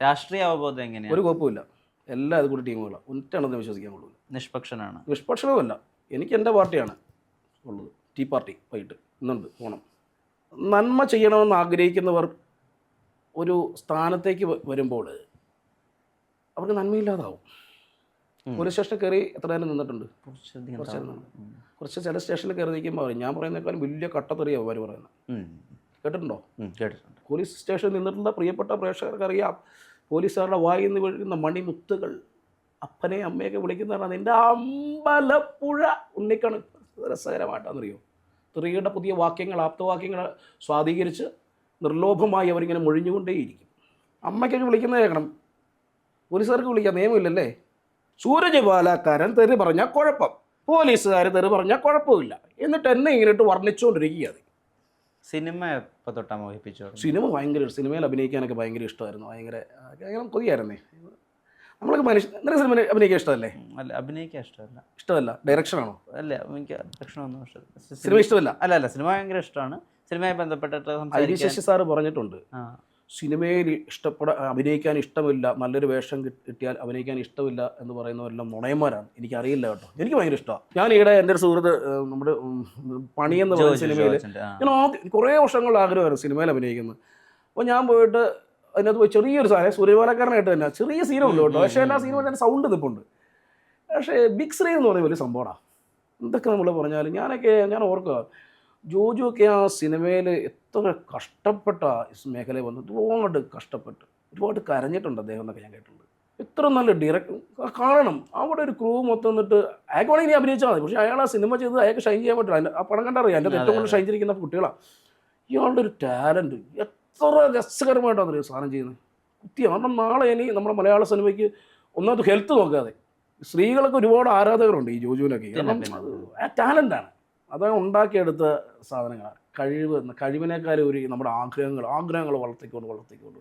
രാഷ്ട്രീയ അവബോധം എങ്ങനെയാണ്? ഒരു കുഴപ്പമില്ല. എല്ലാം അത് കൂടി ടീമുകളാണ്. ഒറ്റയാണെന്ന് വിശ്വസിക്കാൻ കൊള്ളൂ. നിഷ്പക്ഷനാണ്. നിഷ്പക്ഷവുമല്ല. എനിക്ക് എൻ്റെ പാർട്ടിയാണ് ഉള്ളത്. ടീ പാർട്ടി വൈകിട്ട് ഇന്നുണ്ട് ഓണം. നന്മ ചെയ്യണമെന്ന് ആഗ്രഹിക്കുന്നവർ ഒരു സ്ഥാനത്തേക്ക് വരുമ്പോൾ അവർക്ക് നന്മയില്ലാതാവും. പോലീസ് സ്റ്റേഷനിൽ കയറി എത്ര നേരം നിന്നിട്ടുണ്ട്? കുറച്ച് ചില സ്റ്റേഷനിൽ കയറി നിൽക്കുമ്പോൾ പറയും ഞാൻ പറയുന്നേക്കാളും വലിയ കട്ടത്തെറിയാണ് അവർ പറയുന്നത്. കേട്ടിട്ടുണ്ടോ? കേട്ടിട്ടുണ്ട്. പോലീസ് സ്റ്റേഷനിൽ നിന്നിട്ടുള്ള പ്രിയപ്പെട്ട പ്രേക്ഷകർക്കറിയാം, പോലീസുകാരുടെ വായിൽ നിന്ന് വീഴുന്ന മണിമുത്തുകൾ അപ്പനെ അമ്മയൊക്കെ വിളിക്കുന്നതാണ് നിൻ്റെ അമ്പലപ്പുഴ ഉണ്ണിക്കണ്. രസകരമായിട്ടാണെന്നറിയോ? സ്ത്രീയുടെ പുതിയ വാക്യങ്ങൾ, ആപ്തവാക്യങ്ങൾ സ്വാധീകരിച്ച് നിർലോഭമായി അവരിങ്ങനെ മൊഴിഞ്ഞുകൊണ്ടേയിരിക്കും. അമ്മയ്ക്കൊക്കെ വിളിക്കുന്നത് കേൾക്കണം, പോലീസുകാർക്ക് വിളിക്കാൻ നിയമമില്ലല്ലേ? സൂരജ് പാലക്കാരൻ തെറി പറഞ്ഞാൽ കുഴപ്പം, പോലീസുകാർ തെറി പറഞ്ഞാൽ കുഴപ്പമില്ല, എന്നിട്ട് എന്നെ ഇങ്ങനെ ഇട്ട് വർണ്ണിച്ചുകൊണ്ടിരിക്കുകയാണ്. സിനിമ എപ്പോൾ തൊട്ടാ മോഹിപ്പിച്ചു? സിനിമ ഭയങ്കര, സിനിമയിൽ അഭിനയിക്കാനൊക്കെ ഭയങ്കര ഇഷ്ടമായിരുന്നു. ഭയങ്കര കൊതിയായിരുന്നേ. നമ്മളൊക്കെ നിനക്ക് സിനിമ അഭിനയിക്കാൻ ഇഷ്ടമല്ലേ? അല്ല, അഭിനയിക്കാൻ ഇഷ്ടമല്ല. ഇഷ്ടമല്ല? ഡയറക്ഷനാണോ? അല്ല, എനിക്ക് ഡയറക്ഷനൊന്നും ഇഷ്ടമല്ല. സിനിമ ഇഷ്ടമല്ല? അല്ല, സിനിമ ഭയങ്കര ഇഷ്ടമാണ്. സിനിമയെ ബന്ധപ്പെട്ടിട്ട് ശശി സാറ് പറഞ്ഞിട്ടുണ്ട്, സിനിമയിൽ അഭിനയിക്കാൻ ഇഷ്ടമില്ല, നല്ലൊരു വേഷം കിട്ടിയാൽ അഭിനയിക്കാൻ ഇഷ്ടമില്ല എന്ന് പറയുന്നവരെല്ലാം നുണയന്മാരാണ്. എനിക്കറിയില്ല കേട്ടോ, എനിക്ക് ഭയങ്കര ഇഷ്ടമാണ്. ഞാൻ ഈയിടെ എൻ്റെ ഒരു സുഹൃത്ത് നമ്മുടെ പണിയെന്ന് പറയുന്ന സിനിമയിൽ ഞാൻ ആദ്യം കുറേ വർഷങ്ങളുടെ ആഗ്രഹമായിരുന്നു സിനിമയിൽ അഭിനയിക്കുന്നത്. അപ്പോൾ ഞാൻ പോയിട്ട് അതിനകത്ത് പോയി ചെറിയൊരു സാധനം, സൂര്യപാലക്കാരനായിട്ട് തന്നെ ചെറിയ സീനുണ്ട് കേട്ടോ, പക്ഷേ എല്ലാ സീനും തന്നെ സൗണ്ട് നിൽപ്പുണ്ട്. പക്ഷേ ബിഗ് സ്ക്രീൻ എന്ന് പറയുന്ന വലിയ സംഭവമാണ്. എന്തൊക്കെ നമ്മൾ പറഞ്ഞാലും ഞാൻ ഓർക്കുക, ജോജുവൊക്കെ ആ സിനിമയിൽ എത്ര കഷ്ടപ്പെട്ട മേഖലയിൽ വന്നു, ഒരുപാട് കഷ്ടപ്പെട്ട് ഒരുപാട് കരഞ്ഞിട്ടുണ്ട് അദ്ദേഹം എന്നൊക്കെ ഞാൻ കേട്ടിട്ടുണ്ട്. എത്ര നല്ല കാണണം. അവിടെ ഒരു ക്രൂ മൊത്തം എന്നിട്ട് അയാൾക്ക് വേണമെങ്കിൽ ഇനി അഭിനയിച്ചാൽ മതി, പക്ഷേ അയാൾ ആ സിനിമ ചെയ്ത് അയാൾക്ക് ഷൈൻ ചെയ്യാൻ പറ്റില്ല. ആ പടം കണ്ടറിയാം, എൻ്റെ ഏറ്റവും കൂടുതൽ ഷൈൻ ചെയ്തിരിക്കുന്ന കുട്ടികളാണ്. ഇയാളുടെ ഒരു ടാലൻറ്റ് എത്ര രസകരമായിട്ടാണ് ഒരു സാധനം ചെയ്യുന്നത്. കാരണം നാളെ ഇനി നമ്മുടെ മലയാള സിനിമയ്ക്ക് ഒന്നാമത് ഹെൽത്ത് നോക്കാതെ സ്ത്രീകളൊക്കെ ഒരുപാട് ആരാധകരുണ്ട് ഈ ജോജുവിനൊക്കെ. കാരണം ആ ടാലൻ്റാണ്, അത് ഉണ്ടാക്കിയെടുത്ത സാധനങ്ങളാണ്. കഴിവിനേക്കാൾ ഒരു നമ്മുടെ ആഗ്രഹങ്ങൾ വളർത്തിക്കൊണ്ട്